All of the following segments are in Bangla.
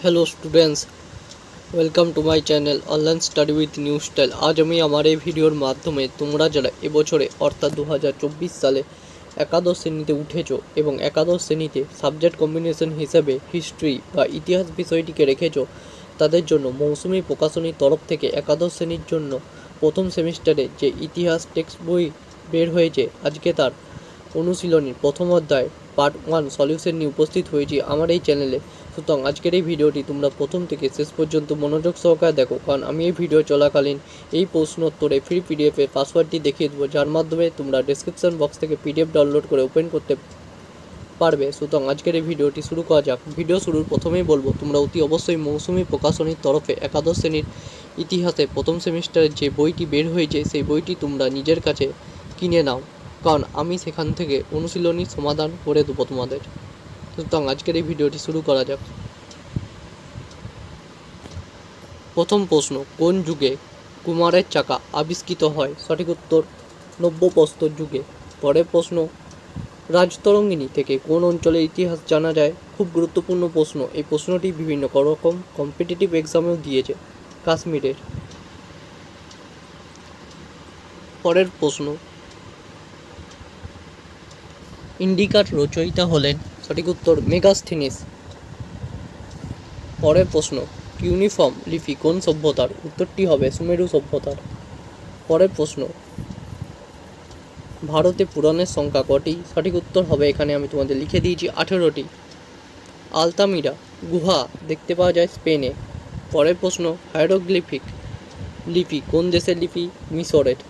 Hello students, welcome to my channel online study with new style. आज আমি আমার এই ভিডিওর মাধ্যমে তোমরা যারা এবছরে অর্থাৎ 2024 সালে একাদশ শ্রেণীতে উঠেছো এবং একাদশ শ্রেণীতে সাবজেক্ট কম্বিনেশন হিসেবে হিস্ট্রি বা ইতিহাস বিষয়টিকে রেখেছো, তাদের জন্য মৌসুমী প্রকাশনীর তরফ থেকে একাদশ শ্রেণীর জন্য প্রথম সেমিস্টারে যে ইতিহাস টেক্সট বই বের হয়েছে, আজকে তার অনুশীলনীর প্রথম অধ্যায় পার্ট 1 সলিউশন নিয়ে উপস্থিত হয়েছি আমার এই চ্যানেলে। সুতরাং আজকের এই ভিডিওটি তোমরা প্রথম থেকে শেষ পর্যন্ত মনোযোগ সহকারে দেখো, কারণ আমি এই ভিডিও চলাকালীন এই প্রশ্নোত্তরে ফ্রি পিডিএফের পাসওয়ার্ডটি দেখিয়ে দেবো, যার মাধ্যমে তোমরা ডেসক্রিপশন বক্স থেকে পিডিএফ ডাউনলোড করে ওপেন করতে পারবে। সুতরাং আজকের এই ভিডিওটি শুরু করা যাক। ভিডিও শুরুর প্রথমেই বলবো, তোমরা অতি অবশ্যই মৌসুমী প্রকাশনীর তরফে একাদশ শ্রেণীর ইতিহাসে প্রথম সেমিস্টারের যে বইটি বের হয়েছে সেই বইটি তোমরা নিজের কাছে কিনে নাও, কারণ আমি সেখান থেকে অনুশীলনী সমাধান করে দেবো তোমাদের। সুতরাং আজকের এই ভিডিওটি শুরু করা যাক। প্রথম প্রশ্ন, কোন যুগে কুমারের চাকা আবিষ্কৃত হয়? সঠিক উত্তর নব্যপ্রস্তর যুগে। পরের প্রশ্ন, রাজতরঙ্গিনী থেকে কোন অঞ্চলের ইতিহাস জানা যায়? খুব গুরুত্বপূর্ণ প্রশ্ন। এই প্রশ্নটি বিভিন্ন রকম কম্পিটিটিভ এক্সামেও দিয়েছে। কাশ্মীরের। পরের প্রশ্ন, ইন্ডিকার রচয়িতা হলেন? সঠিক উত্তর মেগাস্থিনিস। পরের প্রশ্ন, কিউনিফর্ম লিপি কোন সভ্যতার? উত্তরটি হবে সুমেরু সভ্যতার। পরের প্রশ্ন, ভারতে পুরাণের সংখ্যা কটি? সঠিক উত্তর হবে, এখানে আমি তোমাদের লিখে দিয়েছি, 18টি। আলতামিরা গুহা দেখতে পাওয়া যায় স্পেনে। পরের প্রশ্ন, হাইরোগ্লিফিক লিপি কোন দেশের লিপি? মিশরের।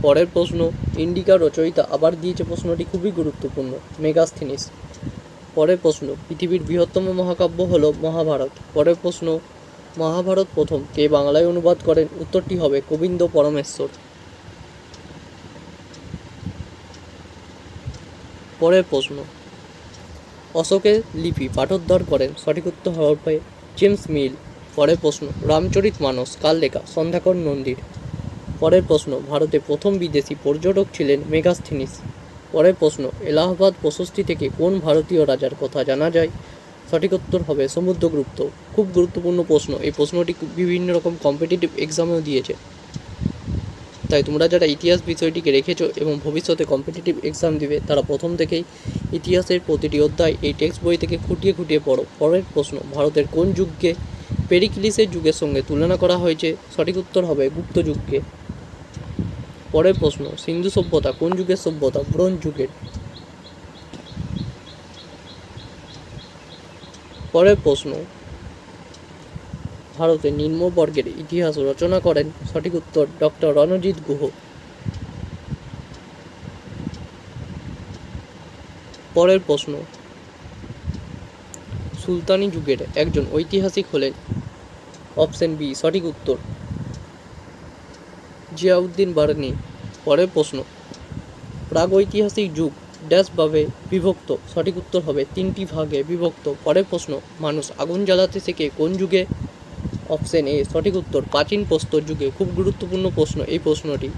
পরের প্রশ্ন, ইন্ডিকা রচয়িতা আবার দিয়েছে, প্রশ্নটি খুবই গুরুত্বপূর্ণ, মেগাস্থিনিস। পরের প্রশ্ন, পৃথিবীর বৃহত্তম মহাকাব্য হল মহাভারত। পরের প্রশ্ন, মহাভারত প্রথম কে বাংলায় অনুবাদ করেন? উত্তরটি হবে গোবিন্দ পরমেশ্বর। পরের প্রশ্ন, অশোকের লিপি পাঠোদ্ধার করেন? সঠিক উত্তর হবে জেমস মিল। পরের প্রশ্ন, রামচরিতমানস কার লেখা? সন্ধ্যাকর নন্দীর। পরের প্রশ্ন, ভারতে প্রথম বিদেশি পর্যটক ছিলেন মেগাস্থিনিস। পরের প্রশ্ন, এলাহাবাদ প্রশস্তি থেকে কোন ভারতীয় রাজার কথা জানা যায়? সঠিক উত্তর হবে সমুদ্রগুপ্ত। খুব গুরুত্বপূর্ণ প্রশ্ন। এই প্রশ্নটি বিভিন্ন রকম কম্পিটিটিভ এক্সামেও দিয়েছে, তাই তোমরা যারা ইতিহাস বিষয়টিকে রেখেছো এবং ভবিষ্যতে কম্পিটিটিভ এক্সাম দিবে, তারা প্রথম থেকেই ইতিহাসের প্রতিটি অধ্যায় এই টেক্সট বই থেকে খুঁটিয়ে খুঁটিয়ে পড়ো। পরের প্রশ্ন, ভারতের কোন যুগকে পেরিক্লিসের যুগের সঙ্গে তুলনা করা হয়েছে? সঠিক উত্তর হবে গুপ্ত যুগকে। পরের প্রশ্ন, সিন্ধু সভ্যতা কোন যুগের সভ্যতা? ব্রোঞ্জ যুগের। পরের প্রশ্ন, ভারতের নিম্নবর্গের ইতিহাস রচনা করেন? সঠিক উত্তর ডক্টর রণজিৎ গুহ। পরের প্রশ্ন, সুলতানি যুগের একজন ঐতিহাসিক হলেন? অপশন বি সঠিক উত্তর জিয়াউদ্দিন বার্নি। পরের প্রশ্ন, প্রাগৈতিহাসিক যুগ ড্যাশ ভাবে বিভক্ত? সঠিক উত্তর হবে 3টি ভাগে বিভক্ত। পরের প্রশ্ন, মানুষ আগুন জ্বালাতে শেখে কোন যুগে? অপশন এ সঠিক উত্তর প্রাচীন প্রস্তর যুগে। খুব গুরুত্বপূর্ণ প্রশ্ন এই প্রশ্নটি।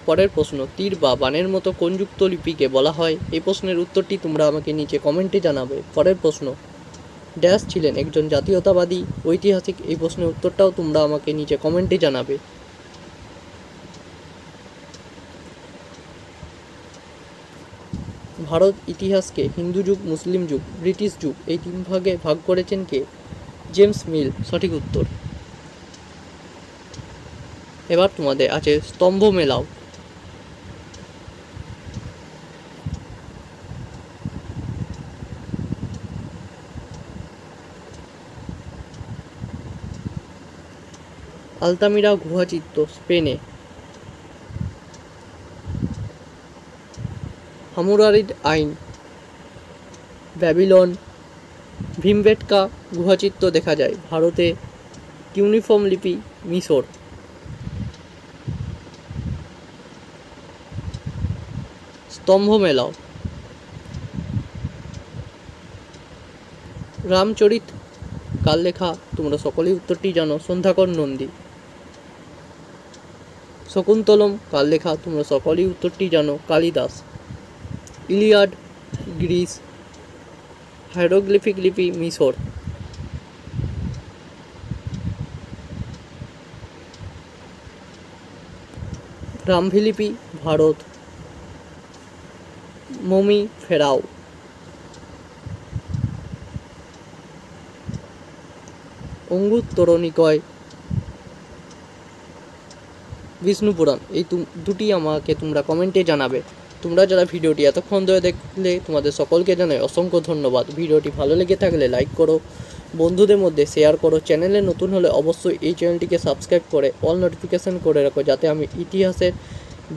পরের প্রশ্ন, তীর বা বাণের মতো কোন যুক্ত লিপিকে বলা হয়? এই প্রশ্নের উত্তরটি তোমরা আমাকে নিচে কমেন্টে জানাবে। পরের প্রশ্ন, ড্যাশ ছিলেন একজন জাতীয়তাবাদী ঐতিহাসিক? এই প্রশ্নের উত্তরটাও তোমরা আমাকে নিচে কমেন্টে জানাবে। ভারত ইতিহাসকে হিন্দু যুগ, মুসলিম যুগ, ব্রিটিশ যুগ এই 3 ভাগে ভাগ করেছেন কে? জেমস মিল। সঠিক উত্তর। এবার তোমাদের আছে স্তম্ভ মেলাও। আলতামিরা গুহাচিত্র স্পেনে। হামুরারির আইন ব্যাবিলন। ভীমবেটকা গুহাচিত্র দেখা যায় ভারতে। কিউনিফর্ম লিপি মিশর। স্তম্ভ মেলাও। রামচরিত কার লেখা? তোমরা সকলেই উত্তরটি জানো, সন্ধ্যাকর নন্দী। শকুন্তলম কার লেখা? তোমরা সকলেই উত্তরটি জানো, কালিদাস। Iliad Greece. হাইরোগ্লিফিক লিপি মিশর। ব্রাহ্মী লিপি ভারত। মমি ফেরাও। অঙ্গুত্তরণিকয় বিষ্ণু পুরাণ। এই দুটি আমাকে তোমরা কমেন্টে জানাবে। তোমরা যারা ভিডিওটি এতক্ষণ ধরে দেখলে তোমাদের সকলকে জানাই অসংখ্য ধন্যবাদ। ভিডিওটি ভালো লেগে থাকলে লাইক করো, বন্ধুদের মধ্যে শেয়ার করো। চ্যানেলে নতুন হলে অবশ্যই এই চ্যানেলটিকে সাবস্ক্রাইব করে অল নোটিফিকেশান করে রাখো, যাতে আমি ইতিহাসের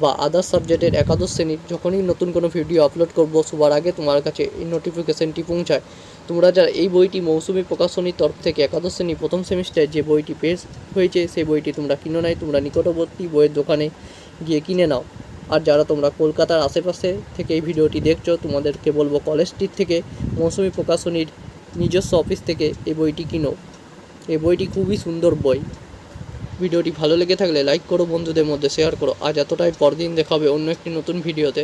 বা আদার্স সাবজেক্টের একাদশ শ্রেণীর যখনই নতুন কোনো ভিডিও আপলোড করব সবার আগে তোমার কাছে এই নোটিফিকেশানটি পৌঁছায়। তোমরা যারা এই বইটি মৌসুমী প্রকাশনীর তরফ থেকে একাদশ শ্রেণী প্রথম সেমিস্টারে যে বইটি পেশ হয়েছে সেই বইটি তোমরা কিনো নাই, তোমরা নিকটবর্তী বইয়ের দোকানে গিয়ে কিনে নাও। আর যারা তোমরা কলকাতার আশেপাশে থেকে এই ভিডিওটি দেখছো তোমাদেরকে বলবো কলেজ স্ট্রিট থেকে মৌসুমী প্রকাশনীর নিজস্ব অফিস থেকে এই বইটি কিনো। এই বইটি খুবই সুন্দর বই। ভিডিওটি ভালো লেগে থাকলে লাইক করো, বন্ধুদের মধ্যে শেয়ার করো। আজ এতটাই, পরদিন দেখা হবে অন্য একটি নতুন ভিডিওতে।